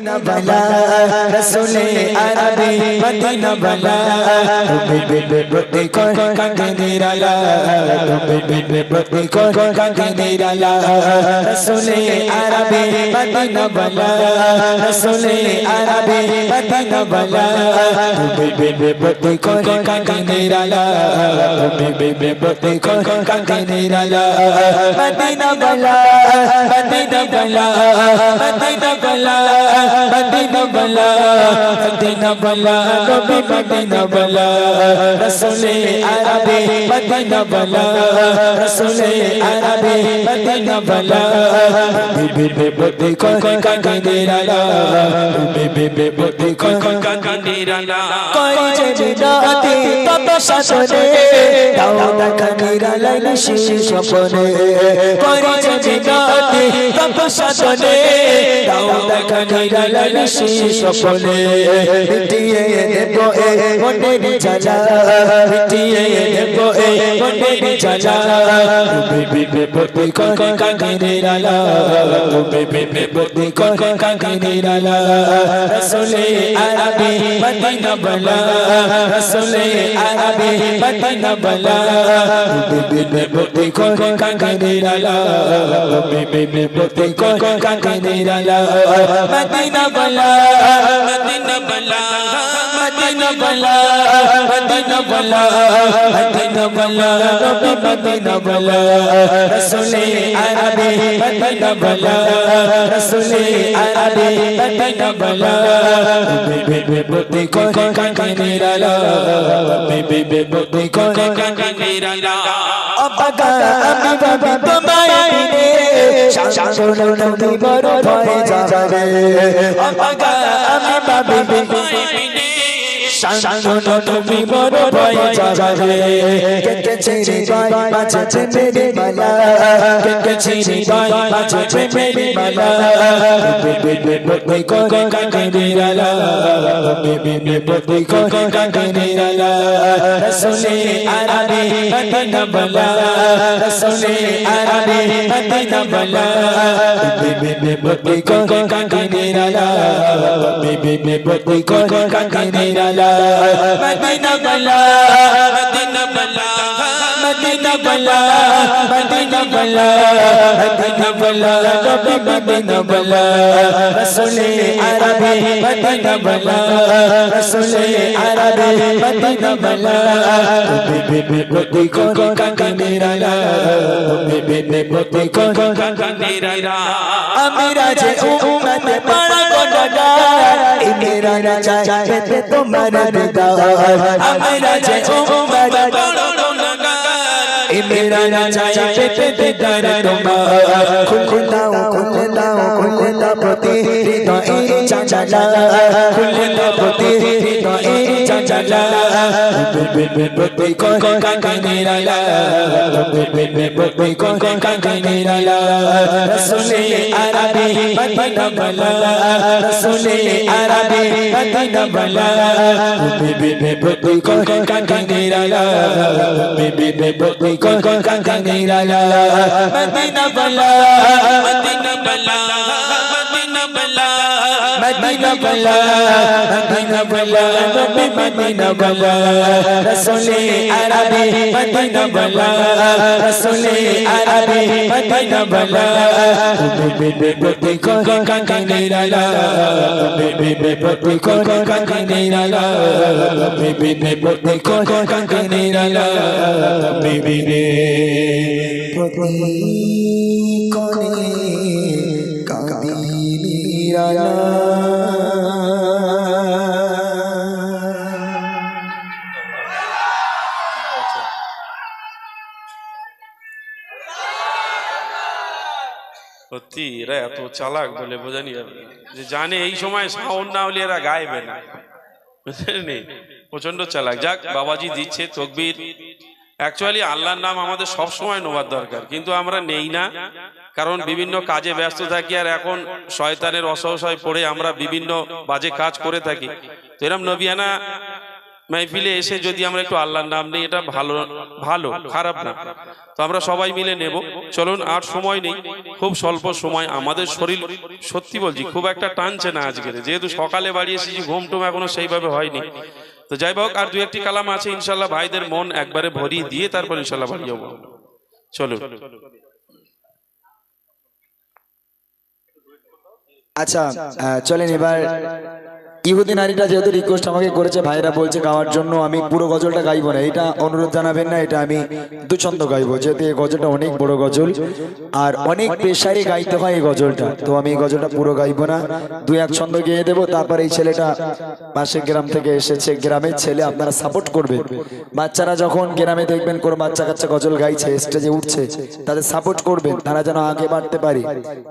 बला रसूले अरबी मदीना बला बेबे को कंगनेराला बेबे को कंगनेराला रसूले अरबी मदीना बला रसूले अरबी मदीना बला बेबे को कंगनेराला बेबे को कंगनेराला मदीना बला मदीना बला मदीना बला मदीना बला मदीना बला नबी मदीना बला रसूले अरबी मदीना बला रसूले अरबी मदीना बला बेबे को कंगनेराला बेबे को कंगनेराला कोई जनाती तब शासने दाऊद कंगनेराला निशीश अपने कोई जनाती तब शासने दाऊद कंगनेराला निशीश अपने मिटिए देबो ए मोने चला मिटिए देबो ए मोने चला बेबे को कंगनेराला बेबे को कंगनेराला रसूले अरबी मदीना बला रसूले अरबी मदीना बला बेबे को कंगनेराला बेबे को कंगनेराला मदीना बला मदीना बला मदीना बला मदीना बला मदीना बला नबी मदीना बला रसूले अरबी मदीना बला रसूले अरबी मदीना बला बेबे को कंगनेराला बेबे को कंगनेराला अबगा আমি ভাবি তোমায় বিনে শাসন নবী বড় ভয় যাবে অবগা আমি ভাবি তোমায় বিনে শাসন নবী বড় ভয় যাবে কে ছিড়ি গায় বাজছে মেরে মালা কে ছিড়ি গায় বাজছে মেরে মালা বেবে को कंगनेराला बेबे को कंगनेराला रसूले अरबी मदीना बला रसूले अरबी मदीना बला बेबे को कंगनेराला बेबे को कंगनेराला मदीना बला मदीना बला मदीना बला मदीना बला मदीना बला नबी मदीना बला रसूले अरबी मदीना बला रसूले अरबी मदीना बला बेबे को कंगनेराला बेबे को कंगनेराला अमीरा जे उम्मत बड़ा गोडा मेरा राजा पे तुम्हारा दीदार अमीरा जे उम्मत बड़ा मेरा राजा पे दीदार तुम्हारा खुलना पति हृदय चंचला खुलना पति हृदय चंचला बेबे को कंगनेराला बेबे को कंगनेराला रसूले अरबी मदीना बला रसूले अरबी मदीना बला बेबे को कंगनेराला बेबे को कंगनेराला मदीना बला मदीना बला मदीना बला मदीना बला मदीना बला नबी मदीना बला रसूले अरबी मदीना बला रसूले अरबी मदीना बला बेबे को कंगनेराला बेबे को कंगनेराला बेबे को कंगनेराला बेबी रे कोने कंगनेराला সত্যি এরা এত চালাক বলে বোঝানি যাবে যে জানে এই সময় সাউন্ড না হলে এরা গাইবে না বুঝলেন প্রচন্ড চালাক যাক বাবাজি দিচ্ছে তকবীর অ্যাকচুয়ালি আল্লাহর নাম আমাদের সব সময় নেওয়ার দরকার কিন্তু আমরা নেই না কারণ বিভিন্ন কাজে ব্যস্ত থাকি আর এখন শয়তানের অসহসায় পড়ে আমরা বিভিন্ন বাজে কাজ করে থাকি তো এরকম নবিয়ানা মাহফিলে এসে যদি আমরা একটু আল্লাহর নাম নিই, এটা ভালো, ভালো, খারাপ না। তো আমরা সবাই মিলে নেব। চলুন, আর সময় নেই, খুব স্বল্প সময়। আমাদের শরীর সত্যি বলছি খুব একটা টানছে না আজকের, যেহেতু সকালে বাড়ি এসেছি, ঘুম টুম এখনো সেইভাবে হয়নি। তো যাই হোক, আর দু একটি কালাম আছে ইনশাল্লাহ, ভাইদের মন একবারে ভরিয়ে দিয়ে তারপর ইনশাল্লাহ বাড়ি যাবো। চলুন। আচ্ছা, চলেন এবার ইহুদি নারীটা যেহেতু রিকোয়েস্ট আমাকে করেছে, ভাইরা বলছে গাওয়ার জন্য, আমি পুরো গজলটা গাইবো না, এটা অনুরোধ জানাবেন না, এটা আমি দুছন্দ গাইবো, যেহেতু এই গজলটা অনেক বড় গজল আর অনেক প্রেসারে গাইতে হয় এই গজলটা। তো আমি এই গজলটা পুরো গাইবো না, দুই এক ছন্দ গেয়ে দেবো। তারপর এই ছেলেটা পাশের গ্রাম থেকে এসেছে, গ্রামের ছেলে, আপনারা সাপোর্ট করবেন। বাচ্চারা যখন গ্রামে দেখবেন কোনো বাচ্চা কাচ্চা গজল গাইছে, স্টেজে উঠছে, তাদের সাপোর্ট করবেন, তারা যেন আগে বাড়তে পারে।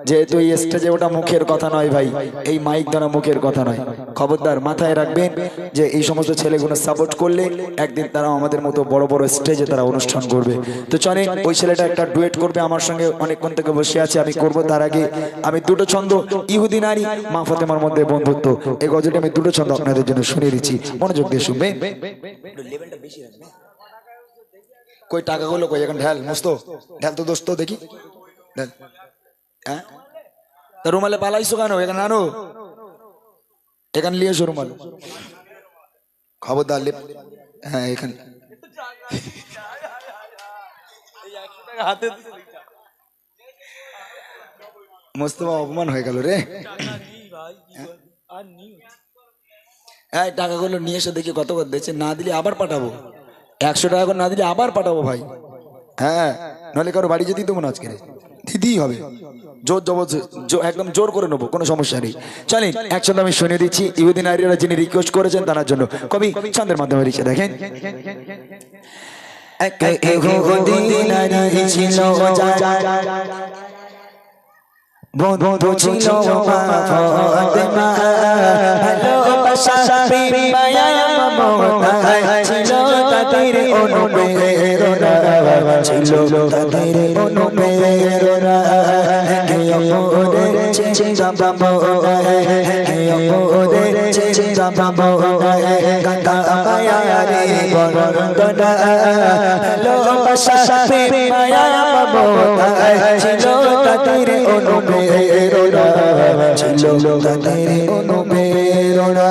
যেহেতু এই স্টেজে ওটা মুখের কথা নয় ভাই, এই মাইক দ্বারা মুখের কথা নয়। খবরদার মাথায় রাখবেন যে এই সমস্ত ছেলেগুলো সাপোর্ট করলে একদিন তারা আমাদের মতো বড় বড় স্টেজে তারা অনুষ্ঠান করবে। তো চলেন, ওই ছেলেটা একটা ডুয়েট করবে আমার সঙ্গে, অনেকক্ষণ থেকে বসে আছে, আমি করব। তার আগে আমি দুটো ছন্দ, ইহুদি নারী মা ফাতেমার মধ্যে বন্ধুত্ব, এই গজলটা আমি দুটো ছন্দ আপনাদের জন্য শুনিয়ে দিচ্ছি, মনোযোগ দিয়ে শুনবেন। কই টাকাগুলো কই এখন? ঢাল মস্ত ঢাল তো দোস্ত, দেখি ঢাল। হ্যাঁ, তা রুমালে পালাইছো কেন? এখানে আনো, এখানে নিয়ে এসো রুমাল। খবরদার, হ্যাঁ এখানে মোস্তফা অপমান হয়ে গেল রে। হ্যাঁ, টাকাগুলো নিয়ে এসে দেখি কত করে দিচ্ছে, না দিলে আবার পাঠাবো। 100 টাকা করে না দিলে আবার পাঠাবো ভাই। হ্যাঁ, নাহলে কারো বাড়ি যেতেই দেবো না, আজকে দিতেই হবে, জোর জবরদস্তি, একদম জোর করে নেবো, কোনো সমস্যা নেই। চলেন একসাথে আমি শুনে দিচ্ছি, ইহুদি নারীরা যিনি রিকোয়েস্ট করেছেন তার জন্য কবি ছন্দের মাধ্যমে লিখে দেখেন। বন্ধু ছিল ফাতেমা, ভালোবাসা প্রেম মায়া মমতা ছিল তাদের অনুপ্রেরণা, ছিল তাদের অনুপ্রেরণা। কে অপরের চিন্তা ভাবনা, কে অপরের চিন্তা ভাবনা, গাতা মায়ারে বন্দনা, ভালোবাসা প্রেম মায়া মমতা ছিল তাদের অনুপ্রেরণা, ছিল তাদের অনুপ্রেরণা।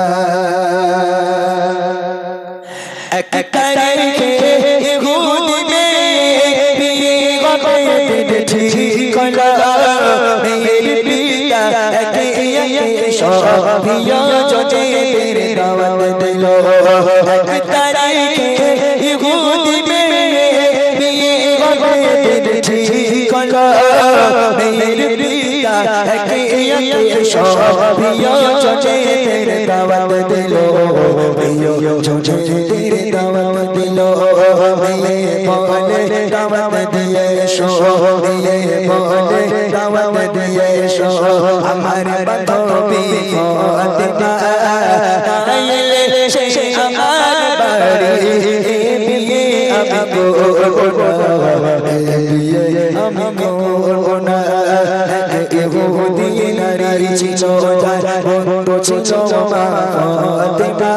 এক তারিখে ইহুদি মেয়ে বিয়ে ঠিক হলো, মেয়ের পিতা একে একে সব প্রিয়জনের দাওয়াত দিল। এক তারিখে ইহুদি মেয়ে বিয়ে ঠিক হলো, মেয়ের পিতা একে একে সব প্রিয়জনের দাওয়াত দিল, প্রিয়জনের দাওয়াত দিল। মেয়ে বলে দাওয়াত দিয়ে এসো, মেয়ে বলে দাওয়াত দিয়ে এসো, আমার বান্ধবী ফাতেমা আইলে সে আমার বাড়ি, বিয়ে আমি করব না, বিয়ে আমি করব না। ইহুদি নারী ছিল বন্ধু ছিল মা ফাতেমা,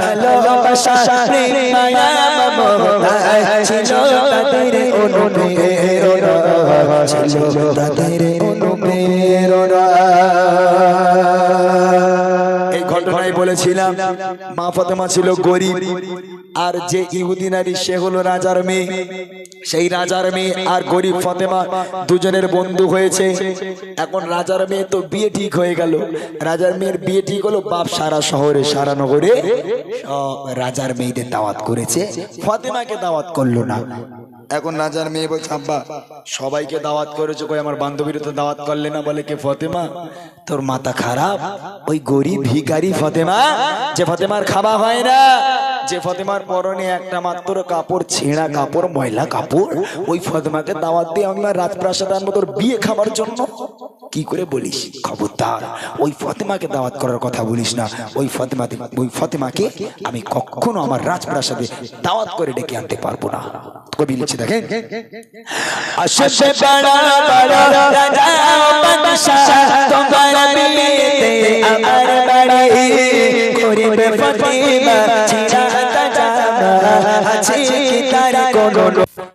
ভালোবাসা প্রেম মায়া মমতা ছিল তাদের অনুপ্রেরণা, ছিল তাদের অনুপ্রেরণা। এই ঘটনায় বলেছিলাম মা ফাতেমা ছিল গরিব, আর যে ইহুদি নারী সে হলো রাজার মেয়ে। সেই রাজার মেয়ে আর গরিব ফাতেমা দুজনের বন্ধু হয়েছে। এখন রাজার মেয়ে তো বিয়ে ঠিক হয়ে গেল, রাজার মেয়ের বিয়ে ঠিক হলো, বাপ সারা শহরে সারা নগরে সব রাজার মেয়েদের দাওয়াত করেছে, ফাতেমাকে দাওয়াত করলো না। এখন রাজার মেয়ে বলছে, আব্বা সবাইকে দাওয়াত করেছো, কই আমার বান্ধবীর তো দাওয়াত করলে না? বলে কে? ফাতেমা। তোর মাথা খারাপ? ওই গরিব ভিখারি ফাতেমা, যে ফাতেমার খাওয়া হয় না, যে ফাতেমার পরনে একটা মাত্র কাপড়, ছেঁড়া কাপড়, ময়লা কাপড়, ওই ফাতেমাকে দাওয়াত দিয়ে আমি রাজপ্রাসাদ আনবো তোর বিয়ে খাবার জন্য? কি করে বলিস? খবরদার ওই ফাতেমাকে দাওয়াত করার কথা বলিস না। ওই ফাতেমাকে আমি কখনো আমার রাজপ্রাসাদে দাওয়াত করে ডেকে আনতে পারবো না। কবি লিখছে দেখেন, আশেপাশে বড় বড় রাজা বাদশাহ তোমার বিয়েতে আমার বাড়ি, গরিব ফাতেমা ছিলা গো